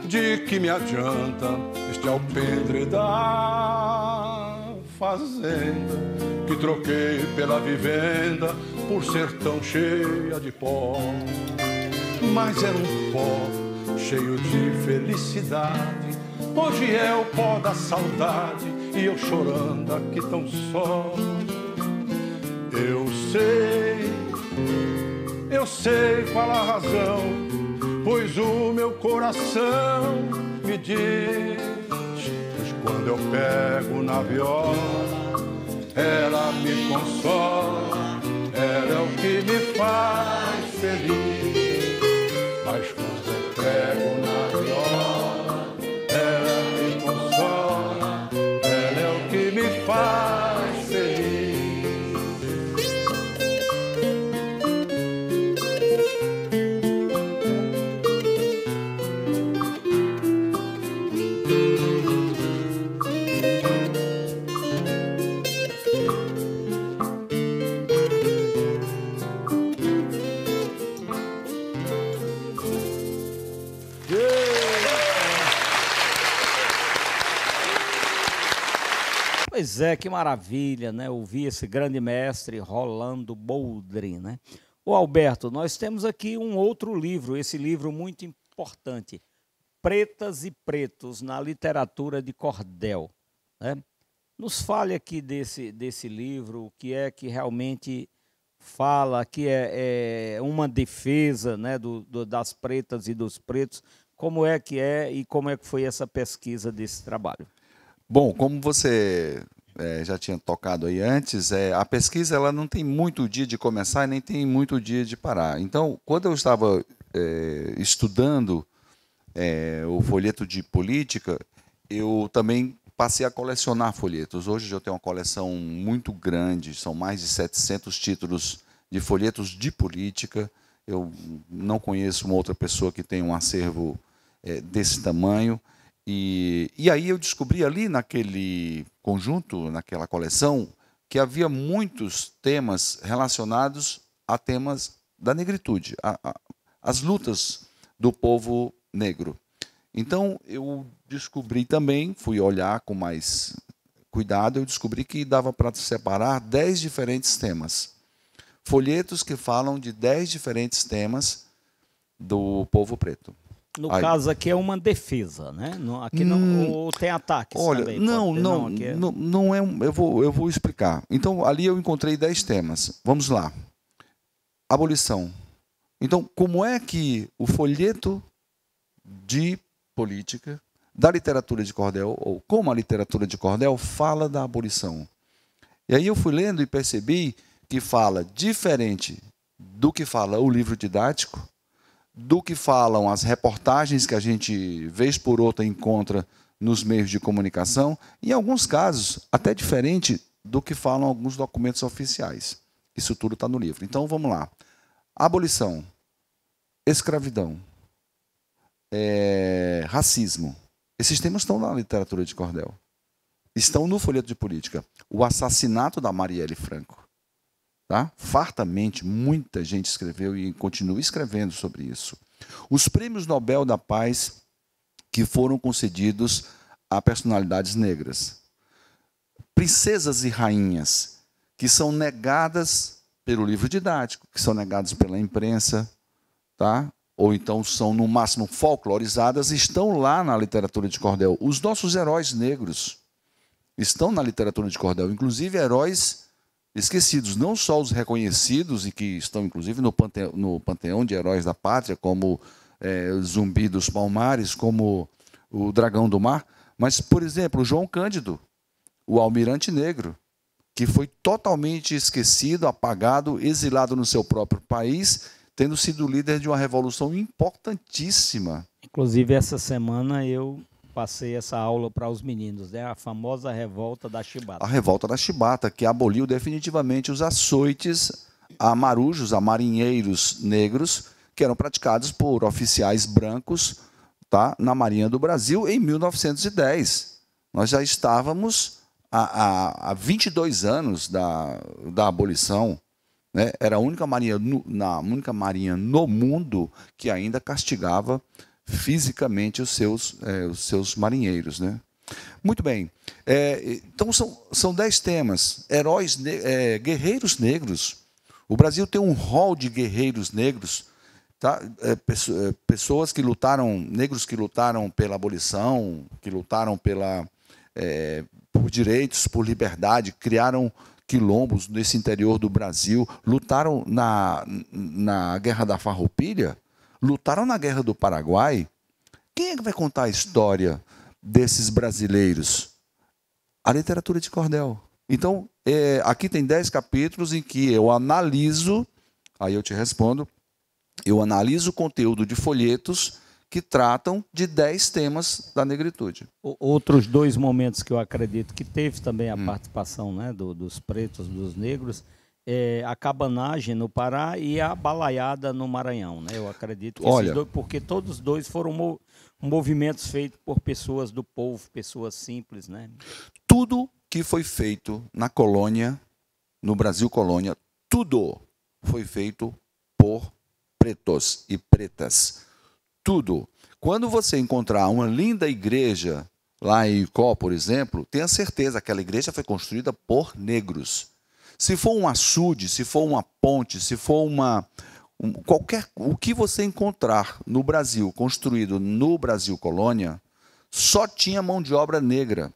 De que me adianta este alpendre da fazenda que troquei pela vivenda por ser tão cheia de pó? Mas era um pó cheio de felicidade, hoje é o pó da saudade e eu chorando aqui tão só. Eu sei qual a razão, pois o meu coração me diz, pois quando eu pego na viola, ela me consola, ela é o que me faz feliz. Mas quando eu pego na viola, ela me consola, ela é o que me faz feliz. Pois é, que maravilha, né? Ouvir esse grande mestre Rolando Boldrin, né? Ô Alberto, nós temos aqui um outro livro, esse livro muito importante, Pretas e Pretos na Literatura de Cordel, né? Nos fale aqui desse livro, o que é que realmente fala, que é uma defesa, né, das pretas e dos pretos, como é que é e como é que foi essa pesquisa desse trabalho? Bom, como você já tinha tocado aí antes, a pesquisa ela não tem muito dia de começar e nem tem muito dia de parar. Então, quando eu estava estudando o folheto de política, eu também passei a colecionar folhetos. Hoje eu tenho uma coleção muito grande, são mais de 700 títulos de folhetos de política. Eu não conheço uma outra pessoa que tenha um acervo desse tamanho. E aí eu descobri ali naquele conjunto, naquela coleção, que havia muitos temas relacionados a temas da negritude, as lutas do povo negro. Então, eu descobri também, fui olhar com mais cuidado, eu descobri que dava para separar 10 diferentes temas. Folhetos que falam de 10 diferentes temas do povo prevo. No caso aqui é uma defesa, né? Aqui não ou tem ataques. Olha, também, não é. Eu vou explicar. Então, ali eu encontrei 10 temas. Vamos lá. Abolição. Então, como é que o folheto de política da literatura de cordel, ou como a literatura de cordel, fala da abolição? E aí eu fui lendo e percebi que fala diferente do que fala o livro didático, do que falam as reportagens que a gente, vez por outra, encontra nos meios de comunicação, e, em alguns casos, até diferente do que falam alguns documentos oficiais. Isso tudo está no livro. Então, vamos lá. Abolição, escravidão, racismo. Esses temas estão na literatura de cordel. Estão no folheto de política. O assassinato da Marielle Franco. Tá? Fartamente, muita gente escreveu e continua escrevendo sobre isso. Os prêmios Nobel da Paz que foram concedidos a personalidades negras. Princesas e rainhas que são negadas pelo livro didático, que são negadas pela imprensa, tá? Ou então são, no máximo, folclorizadas, estão lá na literatura de cordel. Os nossos heróis negros estão na literatura de cordel, inclusive heróis esquecidos, não só os reconhecidos e que estão, inclusive, no panteão de heróis da pátria, como Zumbi dos Palmares, como o Dragão do Mar, mas, por exemplo, o João Cândido, o almirante negro, que foi totalmente esquecido, apagado, exilado no seu próprio país, tendo sido líder de uma revolução importantíssima. Inclusive, essa semana eu passei essa aula para os meninos, né? A famosa revolta da chibata. A revolta da chibata, que aboliu definitivamente os açoites a marujos, a marinheiros negros, que eram praticados por oficiais brancos, tá, na Marinha do Brasil em 1910. Nós já estávamos há 22 anos da abolição. Né? Era a única marinha no mundo que ainda castigava fisicamente os seus marinheiros. Né? Muito bem. Então, são 10 temas. Heróis, guerreiros negros. O Brasil tem um rol de guerreiros negros, tá? Pessoas que lutaram, negros que lutaram pela abolição, que lutaram por direitos, por liberdade, criaram quilombos nesse interior do Brasil, lutaram na Guerra da Farroupilha, lutaram na Guerra do Paraguai. Quem é que vai contar a história desses brasileiros? A literatura de cordel. Então, aqui tem 10 capítulos em que eu analiso, aí eu te respondo, eu analiso o conteúdo de folhetos que tratam de 10 temas da negritude. Outros 2 momentos que eu acredito que teve também a participação, né, dos pretos, dos negros, a cabanagem no Pará e a balaiada no Maranhão. Né? Eu acredito que esses dois, porque todos os dois foram movimentos feitos por pessoas do povo, pessoas simples. Né? Tudo que foi feito na colônia, no Brasil colônia, tudo foi feito por pretos e pretas. Tudo. Quando você encontrar uma linda igreja lá em Icó, por exemplo, tenha certeza que aquela igreja foi construída por negros. Se for um açude, se for uma ponte, se for o que você encontrar no Brasil, construído no Brasil colônia, só tinha mão de obra negra.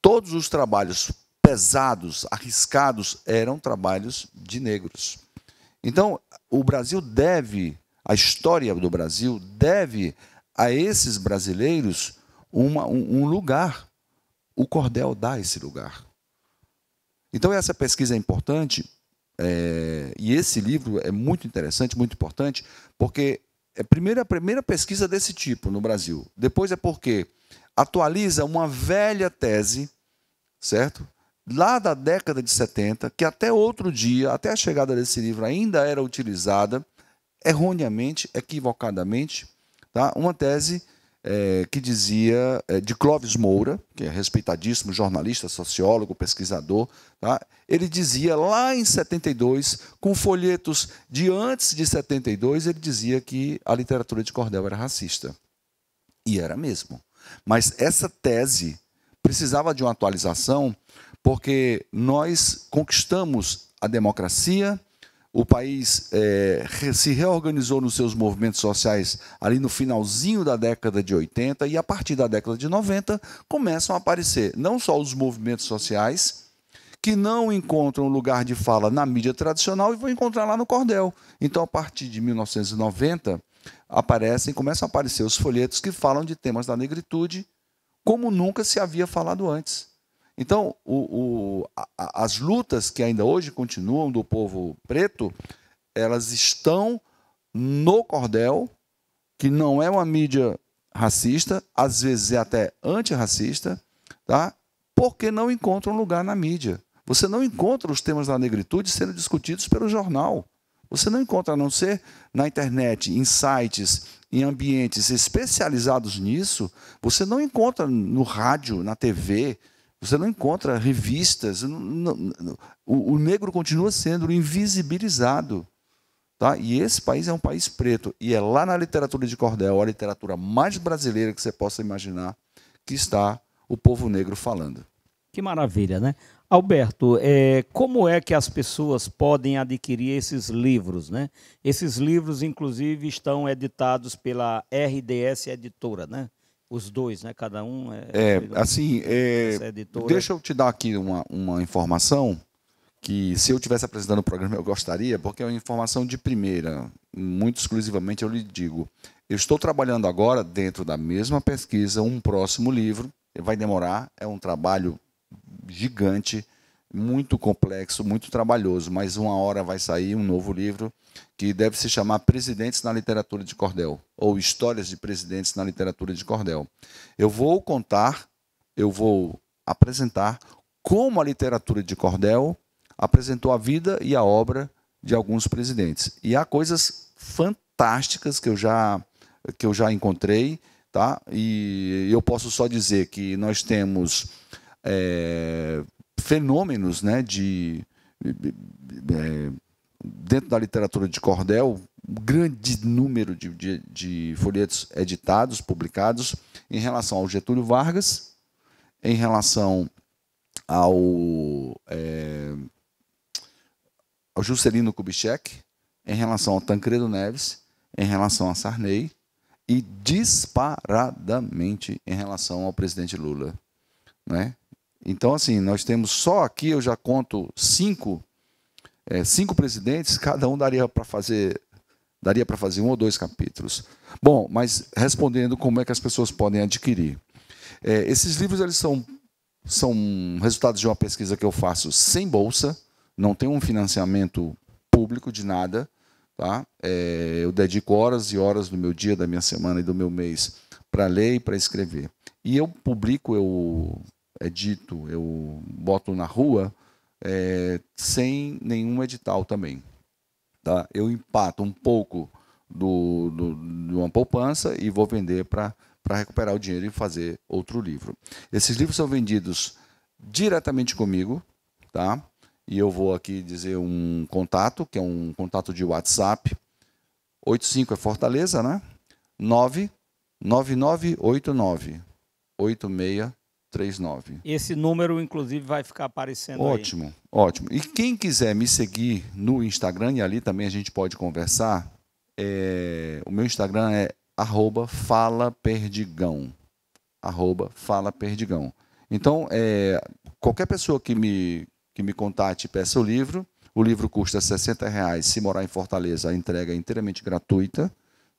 Todos os trabalhos pesados, arriscados, eram trabalhos de negros. Então, o Brasil deve, a história do Brasil deve a esses brasileiros um lugar. o cordel dá esse lugar. Então, essa pesquisa é importante, e esse livro é muito interessante, muito importante, porque é a primeira pesquisa desse tipo no Brasil. Depois é porque atualiza uma velha tese, certo? Lá da década de 70, que até outro dia, até a chegada desse livro, ainda era utilizada, erroneamente, equivocadamente, tá? Uma tese que dizia, de Clóvis Moura, que é respeitadíssimo jornalista, sociólogo, pesquisador, tá? Ele dizia lá em 72, com folhetos de antes de 72, ele dizia que a literatura de cordel era racista. E era mesmo. Mas essa tese precisava de uma atualização, porque nós conquistamos a democracia, o país se reorganizou nos seus movimentos sociais ali no finalzinho da década de 80, e a partir da década de 90 começam a aparecer não só os movimentos sociais, que não encontram lugar de fala na mídia tradicional e vão encontrar lá no cordel. Então, a partir de 1990, começam a aparecer os folhetos que falam de temas da negritude como nunca se havia falado antes. Então, as lutas que ainda hoje continuam do povo preto, elas estão no cordel, que não é uma mídia racista, às vezes é até antirracista, tá? Porque não encontram lugar na mídia. Você não encontra os temas da negritude sendo discutidos pelo jornal. Você não encontra, a não ser na internet, em sites, em ambientes especializados nisso, você não encontra no rádio, na TV, você não encontra revistas. O negro continua sendo invisibilizado. Tá? E esse país é um país preto. E é lá na literatura de cordel, a literatura mais brasileira que você possa imaginar, que está o povo negro falando. Que maravilha, né? Alberto, como é que as pessoas podem adquirir esses livros, né? Esses livros, inclusive, estão editados pela RDS Editora, né? Os dois, né? Cada um deixa eu te dar aqui uma informação que, se eu estivesse apresentando o programa, eu gostaria, porque é uma informação de primeira. Muito exclusivamente eu lhe digo. Eu estou trabalhando agora, dentro da mesma pesquisa, um próximo livro. Vai demorar, é um trabalho gigante, muito complexo, muito trabalhoso, mas uma hora vai sair um novo livro que deve se chamar Presidentes na Literatura de Cordel, ou Histórias de Presidentes na Literatura de Cordel. Eu vou apresentar como a literatura de cordel apresentou a vida e a obra de alguns presidentes. E há coisas fantásticas que eu já encontrei, tá? E eu posso só dizer que nós temos fenômenos, né, dentro da literatura de cordel, um grande número de folhetos editados, publicados, em relação ao Getúlio Vargas, em relação ao Juscelino Kubitschek, em relação ao Tancredo Neves, em relação a Sarney e disparadamente em relação ao presidente Lula, né? Então, assim, nós temos só aqui, eu já conto cinco presidentes, cada um daria para fazer 1 ou 2 capítulos. Bom, mas respondendo como é que as pessoas podem adquirir. Esses livros eles são resultados de uma pesquisa que eu faço sem bolsa, não tem um financiamento público de nada, tá? Eu dedico horas e horas do meu dia, da minha semana e do meu mês para ler e para escrever. E eu publico, eu edito, eu boto na rua sem nenhum edital também. Tá? Eu empato um pouco de uma poupança e vou vender para recuperar o dinheiro e fazer outro livro. Esses livros são vendidos diretamente comigo, tá? E eu vou aqui dizer um contato, que é um contato de WhatsApp. 85 é Fortaleza, né? 99989 8639. Esse número, inclusive, vai ficar aparecendo ótimo, aí. Ótimo. E quem quiser me seguir no Instagram, e ali também a gente pode conversar, o meu Instagram é @falaperdigão. @falaperdigão. Então, qualquer pessoa que me contate e peça o livro custa R$60. Se morar em Fortaleza, a entrega é inteiramente gratuita.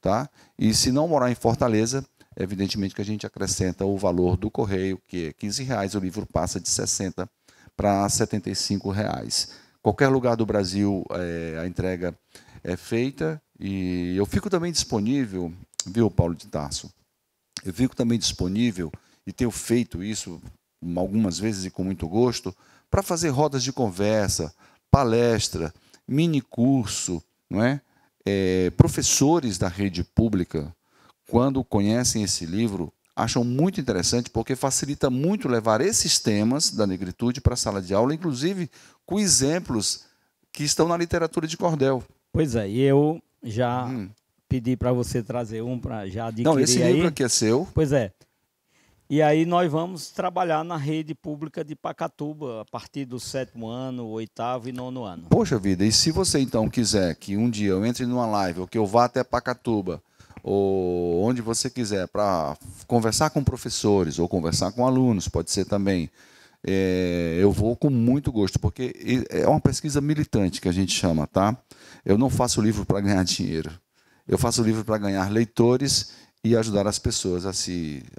Tá? E se não morar em Fortaleza, evidentemente que a gente acrescenta o valor do correio, que é R$15, o livro passa de R$60 para R$75. Qualquer lugar do Brasil a entrega é feita, e eu fico também disponível, viu, Paulo de Tarso? Eu fico também disponível, e tenho feito isso algumas vezes e com muito gosto, para fazer rodas de conversa, palestra, mini curso, não é? Professores da rede pública, quando conhecem esse livro, acham muito interessante, porque facilita muito levar esses temas da negritude para a sala de aula, inclusive com exemplos que estão na literatura de cordel. Pois é, e eu já pedi para você trazer um para já adquirir. Não, esse livro aqui é seu. Pois é. E aí nós vamos trabalhar na rede pública de Pacatuba, a partir do 7º ano, 8º e 9º ano. Poxa vida, e se você então quiser que um dia eu entre numa live, ou que eu vá até Pacatuba, ou onde você quiser, para conversar com professores, ou conversar com alunos, pode ser também, eu vou com muito gosto, porque é uma pesquisa militante que a gente chama, tá? Eu não faço livro para ganhar dinheiro, eu faço livro para ganhar leitores e ajudar as pessoas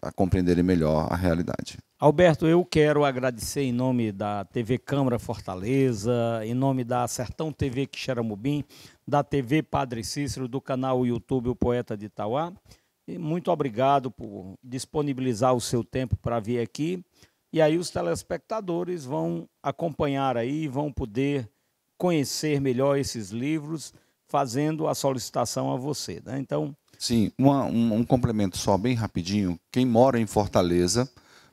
a compreenderem melhor a realidade. Alberto, eu quero agradecer em nome da TV Câmara Fortaleza, em nome da Sertão TV Quixeramobim, da TV Padre Cícero, do canal YouTube O Poeta de Itauá. E muito obrigado por disponibilizar o seu tempo para vir aqui. E aí os telespectadores vão acompanhar aí, vão poder conhecer melhor esses livros, fazendo a solicitação a você, né? Então... Sim, um complemento só bem rapidinho. Quem mora em Fortaleza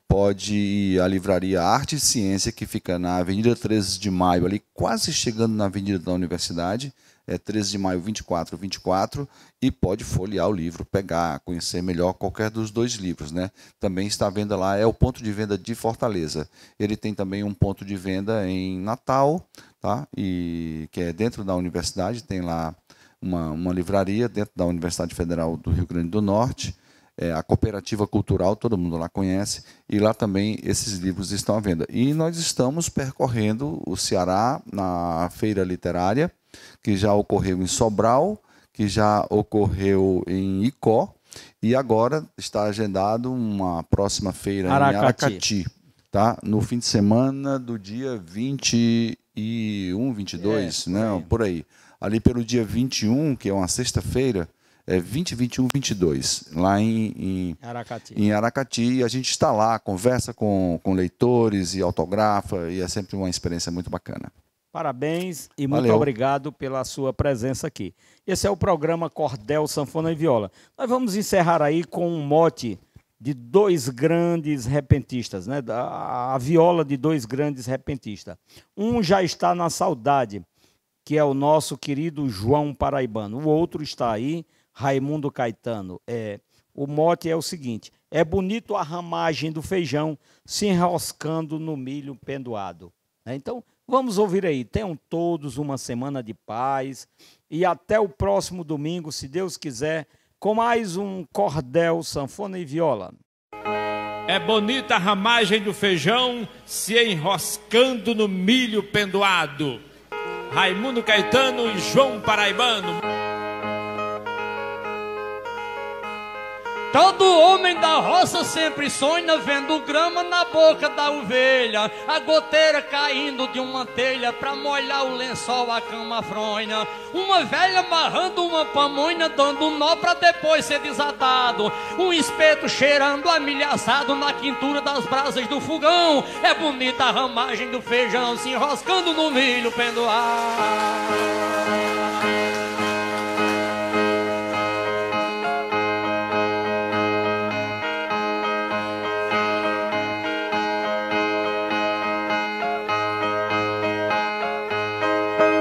pode ir à livraria Arte e Ciência, que fica na Avenida 13 de Maio, ali quase chegando na Avenida da Universidade, 13 de Maio 2424, e pode folhear o livro, pegar, conhecer melhor qualquer dos dois livros, né? Também está à venda lá, é o ponto de venda de Fortaleza. Ele tem também um ponto de venda em Natal, tá? E que é dentro da universidade, tem lá uma livraria dentro da Universidade Federal do Rio Grande do Norte, a Cooperativa Cultural, todo mundo lá conhece, e lá também esses livros estão à venda. E nós estamos percorrendo o Ceará na Feira Literária, que já ocorreu em Sobral, que já ocorreu em Icó, e agora está agendado uma próxima feira em Aracati, tá? No fim de semana do dia 21, 22, né? Por aí. Ali pelo dia 21, que é uma sexta-feira, 20, 21, 22, lá em Aracati. E a gente está lá, conversa com leitores e autografa, e é sempre uma experiência muito bacana. Parabéns e muito obrigado pela sua presença aqui. Esse é o programa Cordel, Sanfona e Viola. Nós vamos encerrar aí com um mote de dois grandes repentistas, né? A viola de dois grandes repentistas. Um já está na saudade, que é o nosso querido João Paraibano. O outro está aí, Raimundo Caetano. O mote é o seguinte: é bonito a ramagem do feijão se enroscando no milho pendoado. Então, vamos ouvir aí. Tenham todos uma semana de paz e até o próximo domingo, se Deus quiser, com mais um Cordel, Sanfona e Viola. É bonita a ramagem do feijão se enroscando no milho pendoado. Raimundo Caetano e João Paraibano. Todo homem da roça sempre sonha vendo grama na boca da ovelha, a goteira caindo de uma telha pra molhar o lençol, a cama fronha. Uma velha amarrando uma pamonha, dando um nó pra depois ser desatado. Um espeto cheirando a milho assado na quintura das brasas do fogão. É bonita a ramagem do feijão se enroscando no milho pendoado.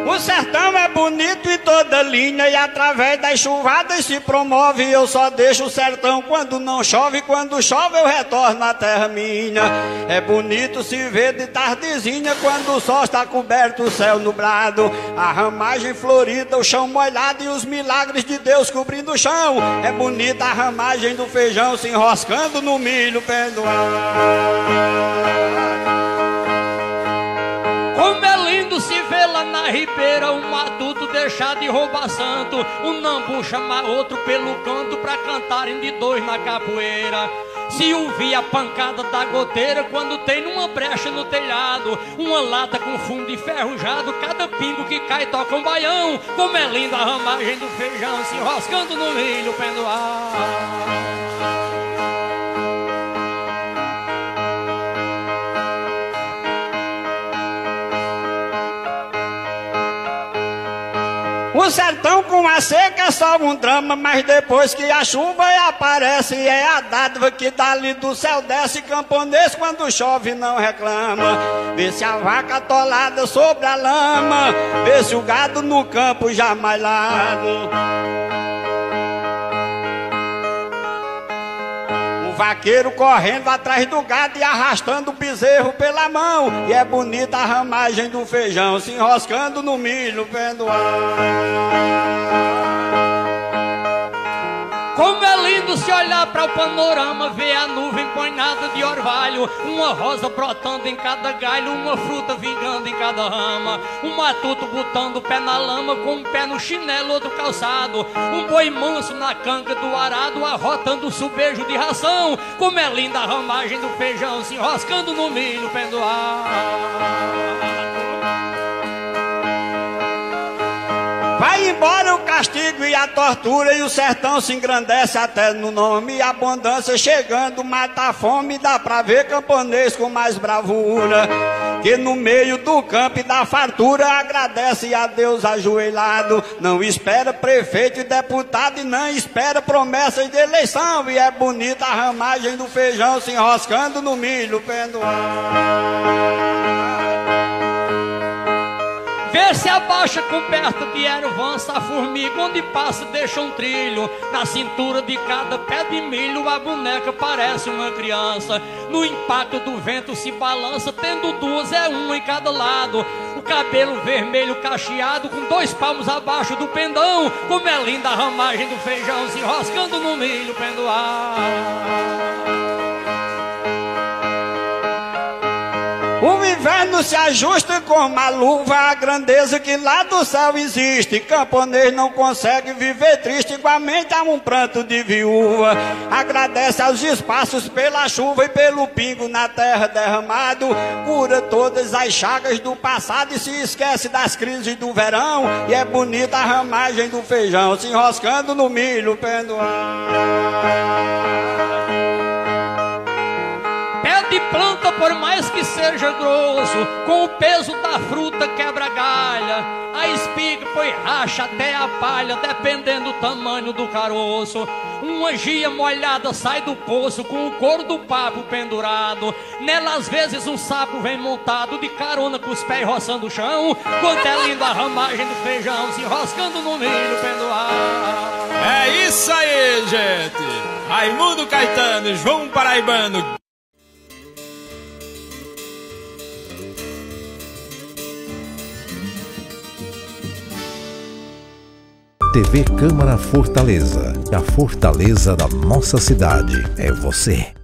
O sertão é bonito em toda linha, e através das chuvadas se promove. Eu só deixo o sertão quando não chove, quando chove eu retorno à terra minha. É bonito se ver de tardezinha, quando o sol está coberto, o céu nublado, a ramagem florida, o chão molhado e os milagres de Deus cobrindo o chão. É bonita a ramagem do feijão se enroscando no milho pendoado. Como é lindo Quando se vê lá na ribeira um matuto deixar de roubar santo, um nambu chamar outro pelo canto pra cantarem de dois na capoeira. Se ouvir a pancada da goteira quando tem numa brecha no telhado, uma lata com fundo enferrujado, cada pingo que cai toca um baião. Como é linda a ramagem do feijão se enroscando no milho pendoado. O sertão com a seca é só um drama, mas depois que a chuva aparece, é a dádiva que dali do céu desce. Camponês quando chove não reclama. Vê se a vaca atolada sobre a lama, vê se o gado no campo já malhado. Vaqueiro correndo atrás do gado e arrastando o bezerro pela mão. E é bonita a ramagem do feijão se enroscando no milho pendoado. Como é lindo se olhar para o panorama, ver a nuvem empoinada de orvalho, uma rosa brotando em cada galho, uma fruta vingando em cada rama, um matuto botando o pé na lama, com um pé no chinelo, outro calçado, um boi manso na canga do arado, arrotando o subejo de ração. Como é linda a ramagem do feijão se enroscando no milho pendoado. Vai embora o castigo e a tortura, e o sertão se engrandece até no nome. E a abundância chegando mata a fome, dá pra ver camponês com mais bravura, que no meio do campo e da fartura agradece a Deus ajoelhado. Não espera prefeito e deputado, e não espera promessas de eleição. E é bonita a ramagem do feijão se enroscando no milho pendoado. Vê se abaixa coberta de ervança, a formiga onde passa deixa um trilho. Na cintura de cada pé de milho a boneca parece uma criança. No impacto do vento se balança, tendo duas é uma em cada lado. O cabelo vermelho cacheado com 2 palmos abaixo do pendão. Como é linda a ramagem do feijão se enroscando no milho pendoado. O inverno se ajusta com uma luva à grandeza que lá do céu existe. Camponês não consegue viver triste, igualmente a um pranto de viúva. Agradece aos espaços pela chuva e pelo pingo na terra derramado. Cura todas as chagas do passado e se esquece das crises do verão. E é bonita a ramagem do feijão se enroscando no milho pendoado. De planta, por mais que seja grosso, com o peso da fruta quebra a galha. A espiga foi racha até a palha, dependendo do tamanho do caroço. Uma gia molhada sai do poço, com o couro do papo pendurado. Nela às vezes um sapo vem montado, de carona com os pés roçando o chão. Quanto é linda a ramagem do feijão se enroscando no milho pendoado. É isso aí, gente. Raimundo Caetano, João Paraibano. TV Câmara Fortaleza, a fortaleza da nossa cidade é você.